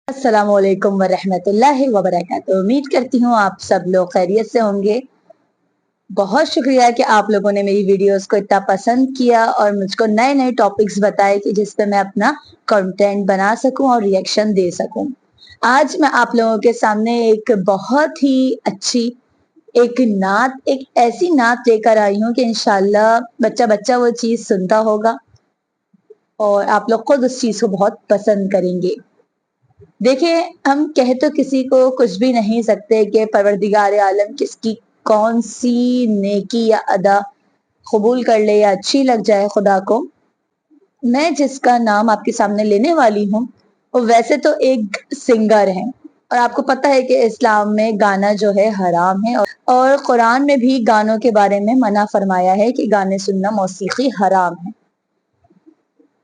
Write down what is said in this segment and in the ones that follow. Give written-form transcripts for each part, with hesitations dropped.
अस्सलाम वालेकुम वरहमतुल्लाहि वबरकातुहू। उम्मीद करती हूँ आप सब लोग खैरियत से होंगे। बहुत शुक्रिया कि आप लोगों ने मेरी वीडियोस को इतना पसंद किया और मुझको नए नए टॉपिक्स बताए कि जिस पे मैं अपना कंटेंट बना सकूं और रिएक्शन दे सकूं। आज मैं आप लोगों के सामने एक बहुत ही अच्छी एक ऐसी नात लेकर आई हूँ कि इंशाल्लाह बच्चा बच्चा वो चीज सुनता होगा और आप लोग खुद उस चीज को बहुत पसंद करेंगे। देखिए, हम कह तो किसी को कुछ भी नहीं सकते कि परवरदिगार आलम किसकी कौन सी नेकी या अदा कबूल कर ले या अच्छी लग जाए खुदा को। मैं जिसका नाम आपके सामने लेने वाली हूँ वो वैसे तो एक सिंगर है और आपको पता है कि इस्लाम में गाना जो है हराम है और कुरान में भी गानों के बारे में मना फरमाया है कि गाने सुनना मौसीकी हराम है।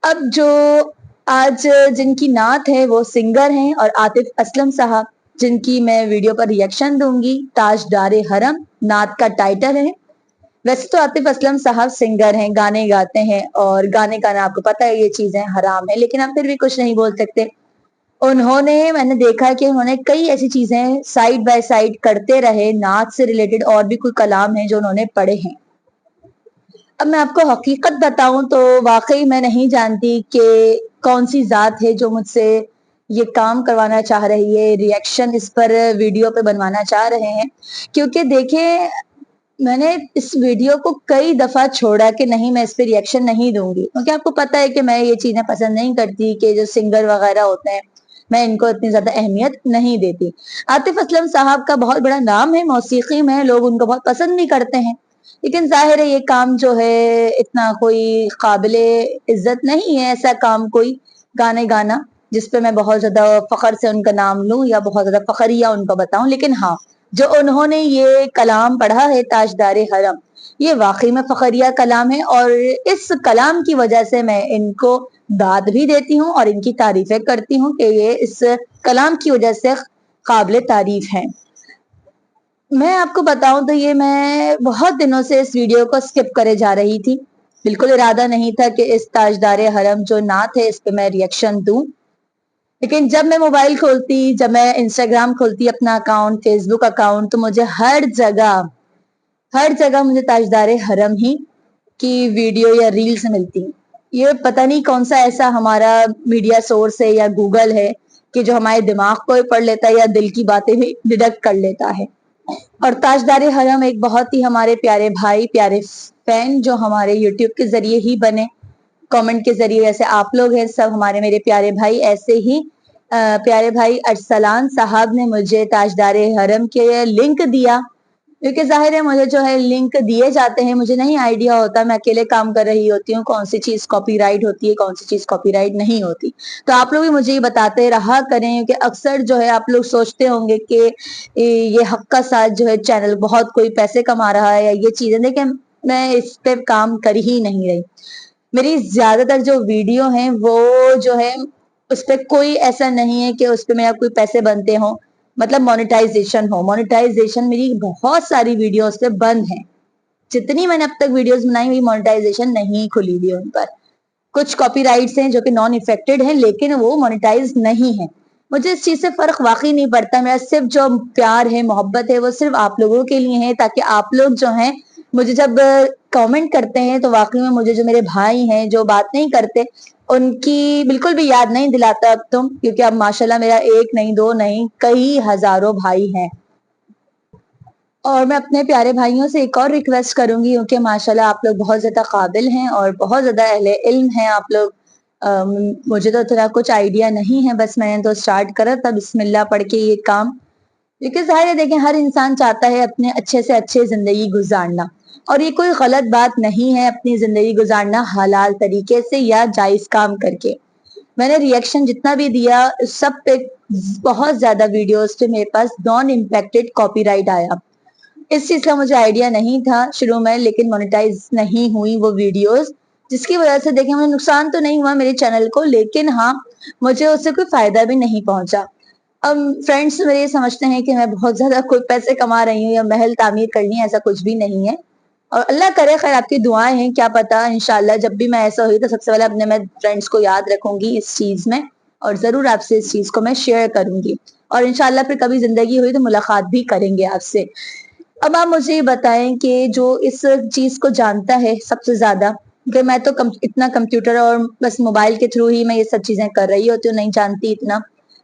अब जो आज जिनकी नात है वो सिंगर हैं और आतिफ असलम साहब, जिनकी मैं वीडियो पर रिएक्शन दूंगी। ताजदारे हरम नात का टाइटल है। वैसे तो आतिफ असलम साहब सिंगर हैं, गाने गाते हैं और गाने गाना आपको पता है ये चीजें हराम है, लेकिन हम फिर भी कुछ नहीं बोल सकते। मैंने देखा कि उन्होंने कई ऐसी चीजें साइड बाय साइड करते रहे। नात से रिलेटेड और भी कोई कलाम है जो उन्होंने पढ़े हैं। अब मैं आपको हकीकत बताऊं तो वाकई मैं नहीं जानती कि कौन सी जात है जो मुझसे ये काम करवाना चाह रही है, रिएक्शन इस पर वीडियो पे बनवाना चाह रहे हैं। क्योंकि देखें, मैंने इस वीडियो को कई दफा छोड़ा कि नहीं मैं इस पे रिएक्शन नहीं दूंगी, क्योंकि आपको पता है कि मैं ये चीजें पसंद नहीं करती कि जो सिंगर वगैरह होते हैं मैं इनको इतनी ज्यादा अहमियत नहीं देती। आतिफ असलम साहब का बहुत बड़ा नाम है मौसीकी में, लोग उनको बहुत पसंद भी करते हैं, लेकिन जाहिर है ये काम जो है इतना कोई काबिले इज्जत नहीं है, ऐसा काम कोई गाने गाना जिसपे मैं बहुत ज्यादा फखर से उनका नाम लूं या बहुत ज्यादा फखरिया उनको बताऊं। लेकिन हाँ, जो उन्होंने ये कलाम पढ़ा है ताजदारे हरम, ये वाकई में फखरिया कलाम है और इस कलाम की वजह से मैं इनको दाद भी देती हूँ और इनकी तारीफें करती हूँ कि ये इस कलाम की वजह से काबिल तारीफ है। मैं आपको बताऊं तो ये मैं बहुत दिनों से इस वीडियो को स्किप करे जा रही थी। बिल्कुल इरादा नहीं था कि इस ताजदारे हरम जो नात है इस पे मैं रिएक्शन दूं, लेकिन जब मैं मोबाइल खोलती, जब मैं इंस्टाग्राम खोलती अपना अकाउंट, फेसबुक अकाउंट, तो मुझे हर जगह मुझे ताजदारे हरम ही की वीडियो या रील्स मिलती। ये पता नहीं कौन सा ऐसा हमारा मीडिया सोर्स है या गूगल है कि जो हमारे दिमाग को भी पढ़ लेता है या दिल की बातें भी डिडक्ट कर लेता है। और ताजदारे हरम एक बहुत ही हमारे प्यारे भाई, प्यारे फैन जो हमारे यूट्यूब के जरिए ही बने, कमेंट के जरिए, जैसे आप लोग हैं सब हमारे मेरे प्यारे भाई, ऐसे ही प्यारे भाई अरसलान साहब ने मुझे ताजदारे हरम के लिंक दिया। क्योंकि जाहिर है मुझे जो है लिंक दिए जाते हैं, मुझे नहीं आइडिया होता, मैं अकेले काम कर रही होती हूँ कौन सी चीज कॉपीराइट होती है, कौन सी चीज कॉपीराइट नहीं होती। तो आप लोग भी मुझे ये बताते रहा करें, क्योंकि अक्सर जो है आप लोग सोचते होंगे कि ये हक का साथ जो है चैनल बहुत कोई पैसे कमा रहा है या ये चीजें, लेकिन मैं इस पे काम कर ही नहीं रही। मेरी ज्यादातर जो वीडियो है वो जो है उस पर कोई ऐसा नहीं है कि उस पर मेरा कोई पैसे बनते हो, मतलब मोनेटाइजेशन हो। मोनेटाइजेशन मेरी बहुत सारी वीडियोस पे बंद है। जितनी मैंने अब तक वीडियोस बनाई हुई मोनेटाइजेशन नहीं खुली हुई उन पर। कुछ कॉपीराइट्स हैं जो कि नॉन इफेक्टेड हैं, लेकिन वो मोनेटाइज नहीं है। मुझे इस चीज से फर्क वाकई नहीं पड़ता। मेरा सिर्फ जो प्यार है, मोहब्बत है, वो सिर्फ आप लोगों के लिए है, ताकि आप लोग जो हैं मुझे जब कमेंट करते हैं तो वाकई में मुझे जो मेरे भाई हैं जो बात नहीं करते उनकी बिल्कुल भी याद नहीं दिलाता अब तुम, क्योंकि अब माशाल्लाह मेरा एक नहीं, दो नहीं, कई हजारों भाई हैं। और मैं अपने प्यारे भाइयों से एक और रिक्वेस्ट करूंगी, क्योंकि माशाल्लाह आप लोग बहुत ज्यादा काबिल हैं और बहुत ज्यादा अहले इल्म हैं आप लोग। मुझे तो इतना कुछ आइडिया नहीं है, बस मैंने तो स्टार्ट करा था बिस्मिल्लाह पढ़ के ये काम। क्योंकि जाहिर है देखें, हर इंसान चाहता है अपने अच्छे से अच्छे जिंदगी गुजारना, और ये कोई गलत बात नहीं है अपनी जिंदगी गुजारना हलाल तरीके से या जायज काम करके। मैंने रिएक्शन जितना भी दिया सब पे बहुत ज्यादा वीडियोस पे मेरे पास नॉन इम्पैक्टेड कॉपीराइट आया। इस चीज का मुझे आइडिया नहीं था शुरू में, लेकिन मोनेटाइज नहीं हुई वो वीडियोस, जिसकी वजह से देखें मुझे नुकसान तो नहीं हुआ मेरे चैनल को, लेकिन हाँ मुझे उससे कोई फायदा भी नहीं पहुंचा। अब फ्रेंड्स मेरे समझते हैं कि मैं बहुत ज्यादा कोई पैसे कमा रही हूँ या महल तामीर करनी है, ऐसा कुछ भी नहीं है। और अल्लाह करे खैर, आपकी दुआएं हैं, क्या पता इंशाल्लाह जब भी मैं ऐसा हुई तो सबसे पहले अपने मैं फ्रेंड्स को याद रखूंगी इस चीज में। اور ضرور آپ سے اس چیز کو میں شیئر کروں گی اور انشاءاللہ پھر کبھی زندگی ہوئی تو ملاقات بھی کریں گے آپ سے. اب آپ مجھے یہ بتائیں کہ جو اس چیز کو جانتا ہے سب سے زیادہ, کہ میں تو اتنا کمپیوٹر اور بس موبائل کے تھرو ہی میں یہ سب چیزیں کر رہی ہوتی ہوں, نہیں جانتی اتنا,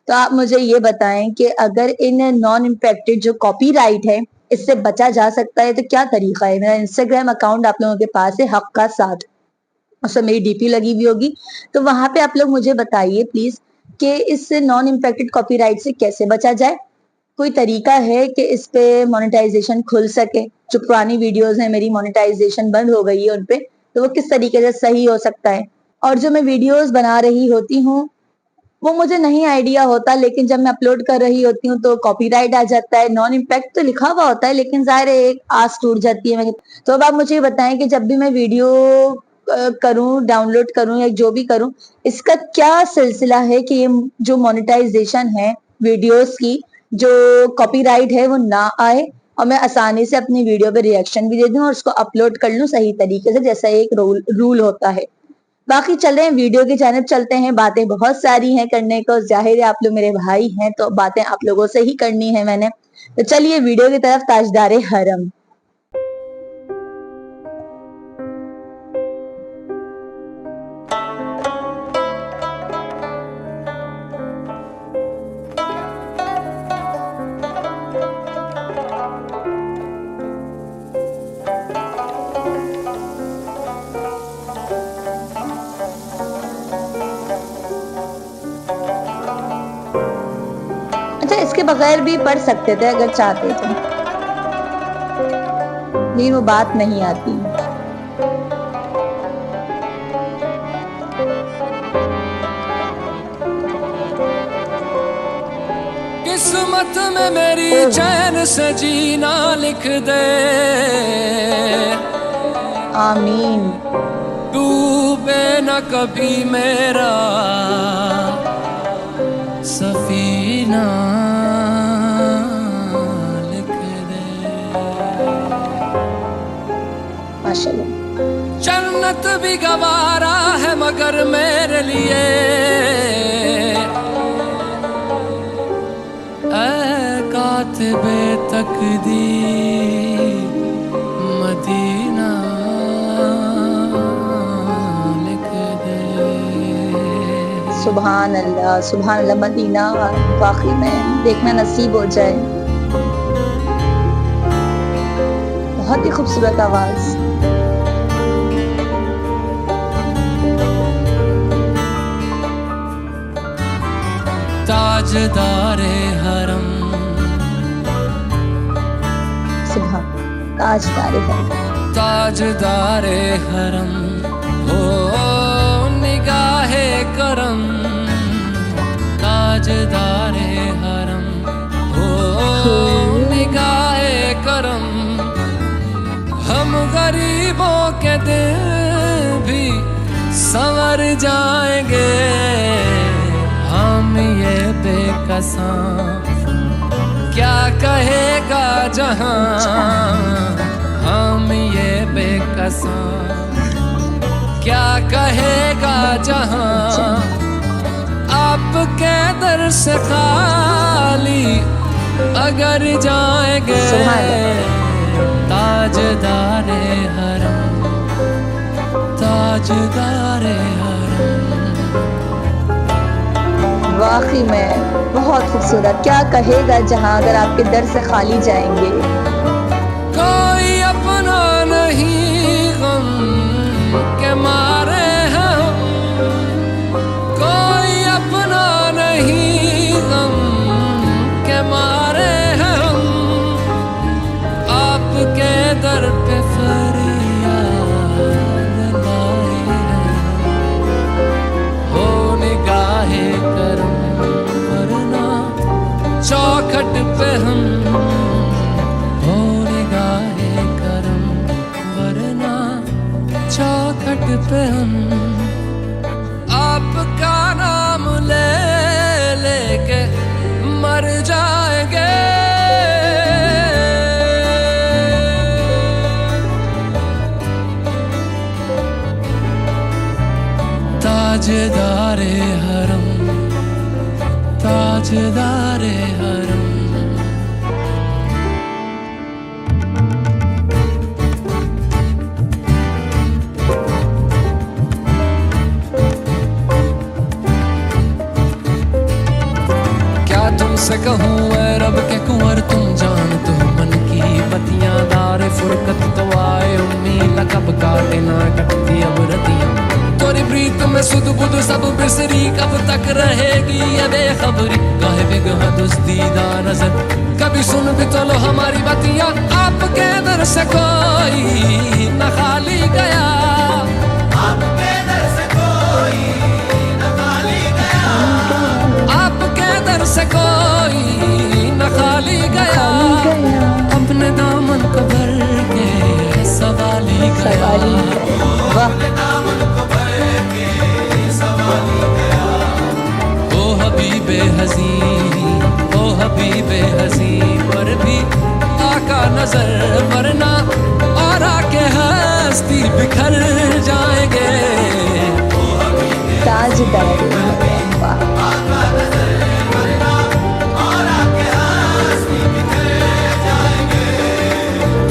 تو آپ مجھے یہ بتائیں کہ اگر ان نان امپیکٹڈ جو کاپی رائٹ ہے اس سے بچا جا سکتا ہے تو کیا طریقہ ہے. میرا انسٹاگرام اکاؤنٹ آپ لوگوں کے پاس ہے, حق کا ساتھ, اس میں میری ڈی پی لگی ہوئی ہوگی, تو وہاں پہ آپ لوگ مجھے بتائیے پلیز کہ اس نان امپیکٹڈ کاپی رائٹ سے کیسے بچا جائے. کوئی طریقہ ہے کہ اس پہ مونیٹائزیشن کھل سکے؟ جو پرانی ویڈیوز ہیں میری مونیٹائزیشن بند ہو گئی ہے ان پہ, تو وہ کس طریقے سے صحیح ہو سکتا ہے. اور جو میں ویڈیوز بنا رہی ہوتی ہوں وہ مجھے نہیں آئیڈیا ہوتا, لیکن جب میں اپلوڈ کر رہی ہوتی ہوں تو کاپی رائٹ آ جاتا ہے. نان امپیکٹ تو لکھا ہوا ہوتا ہے لیکن ظاہر ہے ایک آس ٹوٹ جاتی ہے. تو اب آپ مجھے بتائیں کہ جب بھی میں ویڈیو کروں, ڈاؤن لوڈ کروں یا جو بھی کروں, اس کا کیا سلسلہ ہے کہ یہ جو مونیٹائزیشن ہے ویڈیوز کی, جو کاپی رائٹ ہے وہ نہ آئے اور میں آسانی سے اپنی ویڈیو پہ ریئیکشن بھی دے دوں اور اس کو اپلوڈ کر لوں صحیح طریقے سے جیسا ایک رول ہوتا ہے. باقی چل رہے ہیں ویڈیو کی جانب چلتے ہیں. باتیں بہت ساری ہیں کرنے کو, ظاہر ہے آپ لوگ میرے بھائی ہیں تو باتیں آپ لوگوں سے ہی کرنی ہے میں نے, تو چلیے ویڈیو کی طرف. تاجدار حرم. اچھا, اس کے بغیر بھی پڑھ سکتے تھے اگر چاہتے تو, لیکن وہ بات نہیں آتی. قسمت میں میری چین سے جینا لکھ دے, آمین. ڈوبے نہ کبھی میرا سفینہ لکھ دے. ماشاءاللہ. جنت بھی گوارا ہے مگر میرے لیے, اے کاتب تقدیر مدینہ لکھ دے. سبحان اللہ سبحان اللہ. مدینہ واقعی میں دیکھنا نصیب ہو جائے. بہت ہی خوبصورت آواز. تاجدار حرم, سبحان تاجدار حرم. تاجدار حرم ہو نگاہ کرم, تاجدار حرم ہو نگاہ کرم. ہم غریبوں کے دل بھی سنور جائیں گے, ہم یہ بے قسم کیا کہے گا جہاں, ہم یہ بے قسم کیا کہے گا جہاں. آپ کے در سے خالی اگر جائیں گے, تاجدار حرم تاجدار حرم. واقعی میں بہت خوبصورت. کیا کہے گا جہاں اگر آپ کے در سے خالی جائیں گے. کوئی اپنا نہیں غم کے مارے ہیں, کوئی اپنا نہیں غم کے مارے ہیں. آپ کے در پہ فریاد لائے ہیں, ہو نگاہ کرم ورنہ چوکھٹ پہ ہم, ہو نگاہ کرم ورنہ چوکھٹ پہ ہم. آپ کا نام لے لے کے مر جائیں گے, تاجدار حرم ताजदार हरम। तुमसे कहूँ ऐ रब के कुंवर तुम जान तो मन की बत्तियां दारे फुरकत तो आए उम्मीद कब काटे ना कटती अब रतियां तोरी प्रीत में सुध बुध सब बिसरी कब तक रहेगी ये बेखबरी काहे बिगह दुस्तीदा नजर कभी सुन भी तो लो हमारी बत्तियां आपके दर से कोई न खाली गया आपके दर से कोई न खाली गया आपके दर से कोई न खाली गया अपने दामन को भर के सवाली गया अपने दामन को भर के सवाली गया ओ हबीबे हसी ओ हबीबे हसी पर भी आका नजर वरना और आके हस्ती बिखर जाएंगे ताजदार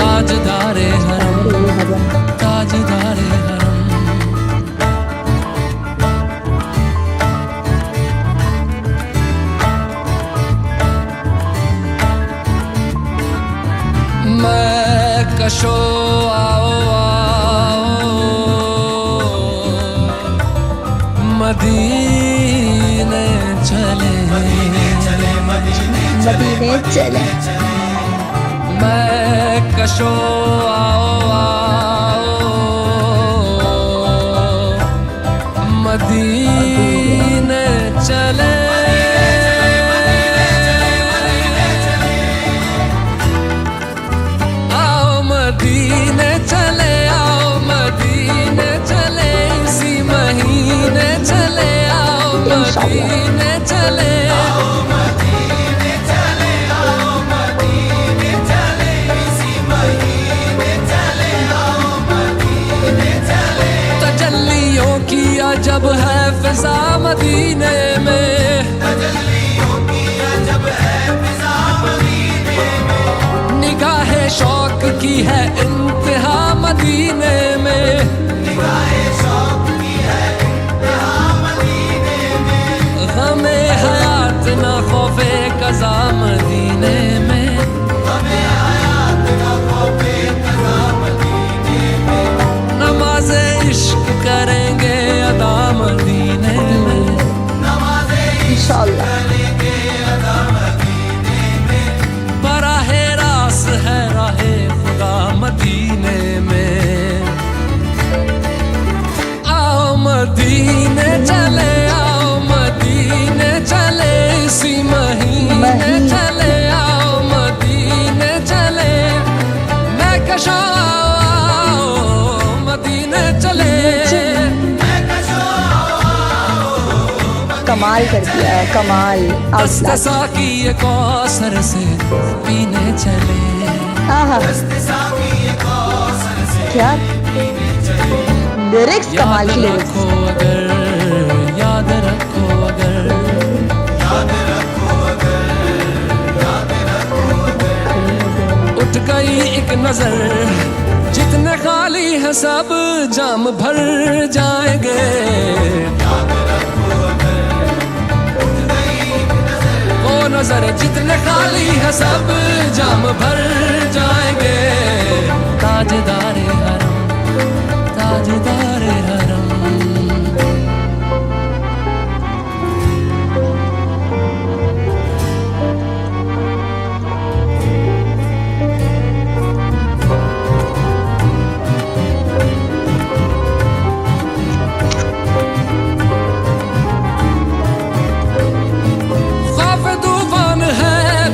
ताजदारे हरम ताजदारे हरम। मैं कशो आओ आओ मदीने चले मदीने चले मैं कशो आओ आओ मदीने चले आओ मदीने चले आओ मदीने चले इसी महीने चले आओ मदीने चले जब है फिजा मदीने में निगाहे शौक की है इंतहा मदीने में गमे हयात ना खौफे कज़ा मदीने में नमाज़े इश्क करेंगे अदा मदीने में इंशाअल्लाह बराहे रास है राहे खुदा मदीने में आओ मदीने चले आओ मदीने चले इसी महीने चले आओ मदीने चले मैं कशा कमाल कर दिया है कमाल की ये कौसर से पीने चले क्या लिरिक्स कमाल की लिरिक्स अगर याद रखो अगर उठ गई एक नजर जितने खाली है सब जाम भर जाएंगे वो नजर जितने खाली है सब जाम भर जाएंगे ताजदारे हरम ताजदारे हरम।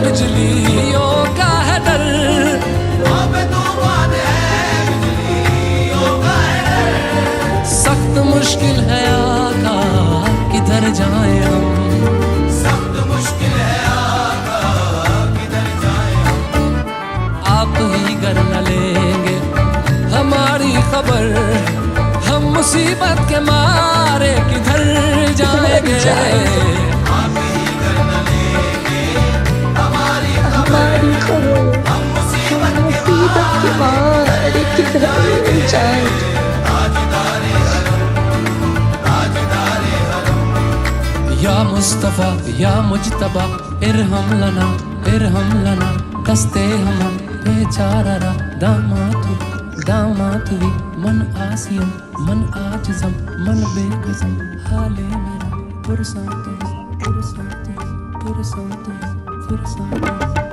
बिजलियों का है डर सख्त मुश्किल है आका किधर जाए हम सख्त मुश्किल है आका किधर जाए हम आप ही कर न लेंगे हमारी खबर हम मुसीबत के मारे किधर जाएंगे मुस्तफ़ा या मुजतबा इरहम लना दस्ते हम बेचारा दामातु भी मन आसियम मन आजिज़म मन बेकसम हाले मेरा पुरसातो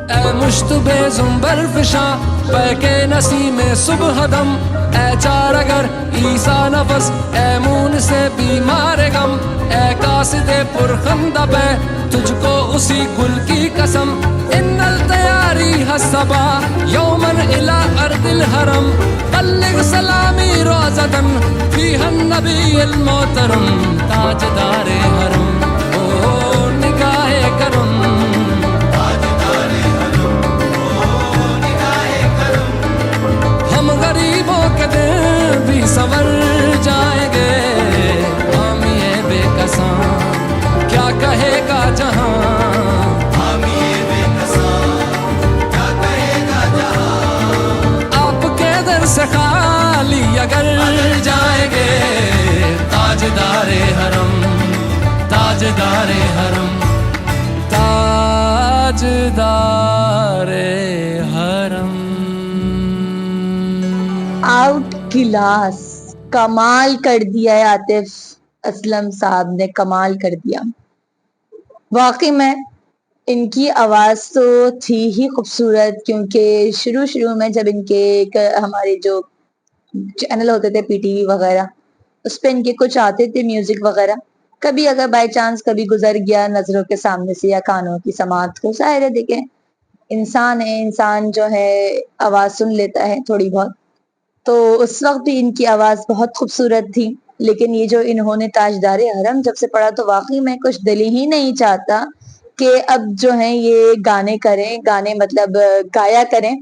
ऐ मुश्तबे ज़ुंबर फिशा पैके नसीमे सुबह दम ऐ चार अगर ईसा नफस ऐ मून से बीमार गम ऐ कासिदे पुरखंदा पे तुझको उसी गुल की कसम इन्नल तैयारी हसबा यौमन इला अर्दिल हरम बल्लिग सलामी रोज़तन फीहन नबील मोहतरम ताजदारे हरम ओ निगाहे करम गरीबों के दिल भी संवर जाएंगे हामिए बेकसां क्या कहेगा जहां हामिए बेकसां क्या कहेगा जहां आपके दर से खाली अगर जाएंगे ताजदारे हरम ताजदारे हरम ताजदारे हरम। आउट क्लास, कमाल कर दिया है आतिफ असलम साहब ने, कमाल कर दिया वाकई में। इनकी आवाज़ तो थी ही खूबसूरत, क्योंकि शुरू में जब इनके हमारे जो चैनल होते थे पीटीवी वगैरह, उस पर इनके कुछ आते थे म्यूजिक वगैरह, कभी अगर बाय चांस कभी गुजर गया नजरों के सामने से या कानों की समात को, जाहिर है देखें इंसान है, इंसान जो है आवाज़ सुन लेता है थोड़ी बहुत, तो उस वक्त भी इनकी आवाज़ बहुत खूबसूरत थी। लेकिन ये जो इन्होंने ताजदारे हरम जब से पढ़ा तो वाकई में कुछ दिल ही नहीं चाहता कि अब जो है ये गाने करें, गाने मतलब गाया करें।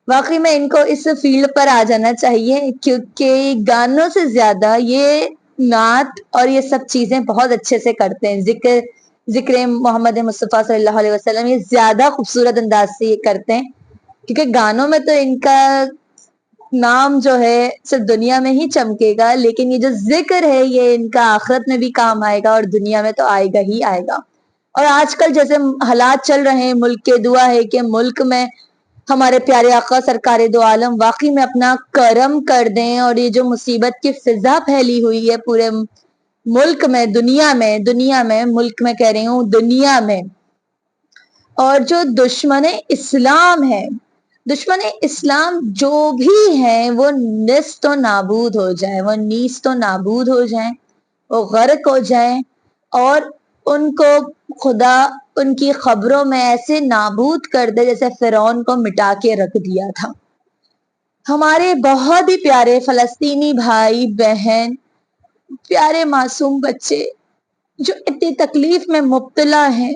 वाकई में इनको इस फील्ड पर आ जाना चाहिए, क्योंकि गानों से ज्यादा ये नात और ये सब चीजें बहुत अच्छे से करते हैं। जिक्र मोहम्मद मुस्तफ़ा सल्लल्लाहु अलैहि वसल्लम ये ज्यादा खूबसूरत अंदाज से ये करते हैं, क्योंकि गानों में तो इनका नाम जो है सिर्फ दुनिया में ही चमकेगा, लेकिन ये जो जिक्र है ये इनका आखिरत में भी काम आएगा और दुनिया में तो आएगा ही आएगा। और आजकल जैसे हालात चल रहे हैं मुल्क के, दुआ है कि मुल्क में हमारे प्यारे आका सरकार दो आलम वाकई में अपना करम कर दें, और ये जो मुसीबत की फिजा फैली हुई है पूरे मुल्क में, दुनिया में मुल्क में कह रही हूँ, दुनिया में, और जो दुश्मन इस्लाम है, दुश्मन इस्लाम जो भी है वो निस्त तो नाबूद हो जाए, वो नीस तो नाबूद हो जाए, वो गर्क हो जाए, और उनको खुदा उनकी खबरों में ऐसे नाबूद कर दे जैसे फिरौन को मिटा के रख दिया था। हमारे बहुत ही प्यारे फलस्तीनी भाई बहन, प्यारे मासूम बच्चे जो इतनी तकलीफ में मुब्तला हैं,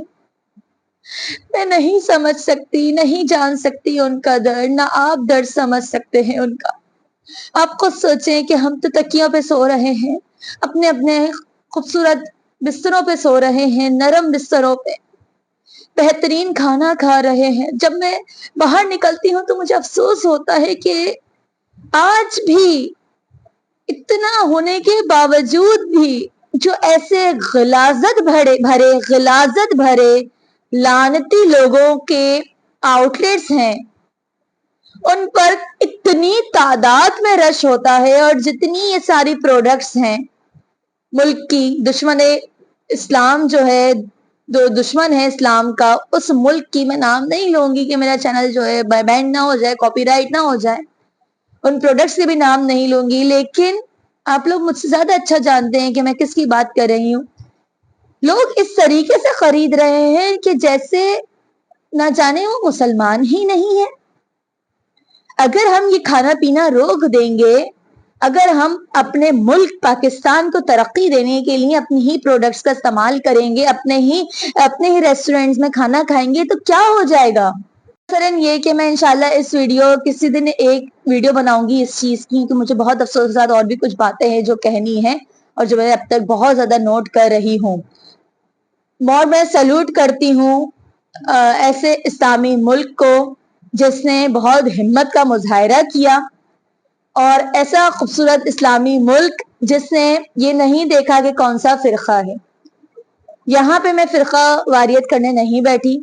मैं नहीं समझ सकती, नहीं जान सकती उनका दर्द, ना आप दर्द समझ सकते हैं उनका। आप खुद सोचें कि हम तो तकियों पे सो रहे हैं, अपने अपने खूबसूरत बिस्तरों पे सो रहे हैं, नरम बिस्तरों पे बेहतरीन खाना खा रहे हैं। जब मैं बाहर निकलती हूँ तो मुझे अफसोस होता है कि आज भी इतना होने के बावजूद भी जो ऐसे गिलाजत भरे लानती लोगों के आउटलेट्स हैं, उन पर इतनी तादाद में रश होता है, और जितनी ये सारी प्रोडक्ट्स हैं मुल्क की, दुश्मन इस्लाम जो है, जो दुश्मन है इस्लाम का, उस मुल्क की मैं नाम नहीं लूंगी कि मेरा चैनल जो है बैंड ना हो जाए, कॉपीराइट ना हो जाए, उन प्रोडक्ट्स के भी नाम नहीं लूंगी, लेकिन आप लोग मुझसे ज्यादा अच्छा जानते हैं कि मैं किसकी बात कर रही हूँ। लोग इस तरीके से खरीद रहे हैं कि जैसे ना जाने वो मुसलमान ही नहीं है। अगर हम ये खाना पीना रोक देंगे, अगर हम अपने मुल्क पाकिस्तान को तरक्की देने के लिए अपनी ही प्रोडक्ट्स का इस्तेमाल करेंगे, अपने ही रेस्टोरेंट्स में खाना खाएंगे, तो क्या हो जाएगा? मसलन ये कि मैं इंशाल्लाह इस वीडियो किसी दिन एक वीडियो बनाऊंगी इस चीज की, कि मुझे बहुत अफसोस के साथ और भी कुछ बातें हैं जो कहनी है और जो मैं अब तक बहुत ज्यादा नोट कर रही हूँ। और मैं सैल्यूट करती हूँ ऐसे इस्लामी मुल्क को जिसने बहुत हिम्मत का मुजाहिरा किया, और ऐसा खूबसूरत इस्लामी मुल्क जिसने ये नहीं देखा कि कौन सा फिरका है। यहाँ पे मैं फिरका वारियत करने नहीं बैठी।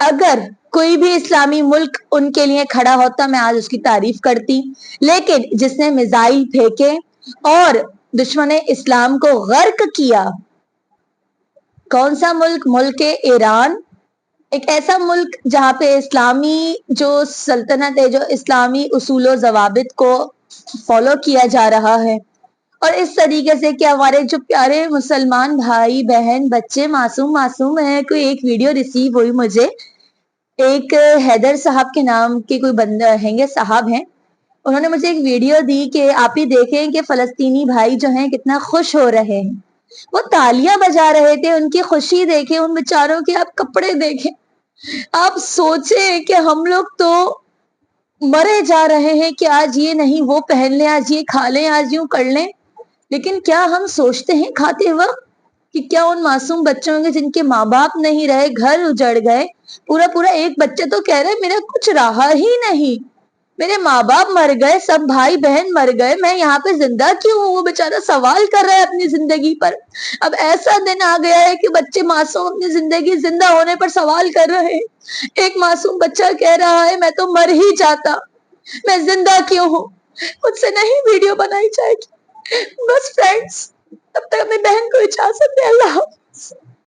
अगर कोई भी इस्लामी मुल्क उनके लिए खड़ा होता मैं आज उसकी तारीफ करती, लेकिन जिसने मिसाइल फेंके और दुश्मन इस्लाम को गर्क किया, कौन सा मुल्क? मुल्क ईरान, एक ऐसा मुल्क जहाँ पे इस्लामी जो सल्तनत है, जो इस्लामी उसूल ज़वाबित को फॉलो किया जा रहा है, और इस तरीके से कि हमारे जो प्यारे मुसलमान भाई बहन बच्चे मासूम हैं। कोई एक वीडियो रिसीव हुई मुझे, एक हैदर साहब के नाम के कोई बंदा हैंगे, साहब हैं, उन्होंने मुझे एक वीडियो दी कि आप ही देखें कि फलस्तीनी भाई जो हैं कितना खुश हो रहे हैं, वो तालियां बजा रहे थे, उनकी खुशी देखें, उन बेचारों के आप कपड़े देखें, आप सोचें कि हम लोग तो मरे जा रहे हैं कि आज ये नहीं वो पहन लें, आज ये खा लें, आज यूं कर लें, लेकिन क्या हम सोचते हैं खाते वक्त कि क्या उन मासूम बच्चों के जिनके माँ बाप नहीं रहे, घर उजड़ गए, पूरा एक बच्चा तो कह रहा है मेरा कुछ रहा ही नहीं, मेरे माँ बाप मर गए, सब भाई बहन मर गए, मैं यहाँ पे जिंदा क्यों हूँ? वो बेचारा सवाल कर रहा है अपनी जिंदगी पर। अब ऐसा दिन आ गया है कि बच्चे मासूम अपनी जिंदगी जिंदा होने पर सवाल कर रहे हैं। एक मासूम बच्चा कह रहा है मैं तो मर ही जाता, मैं जिंदा क्यों हूँ? मुझसे नहीं वीडियो बनाई जाएगी। बस फ्रेंड्स, तब तक अपनी बहन को इजाजत दे। अल्लाह हाफ़िज़।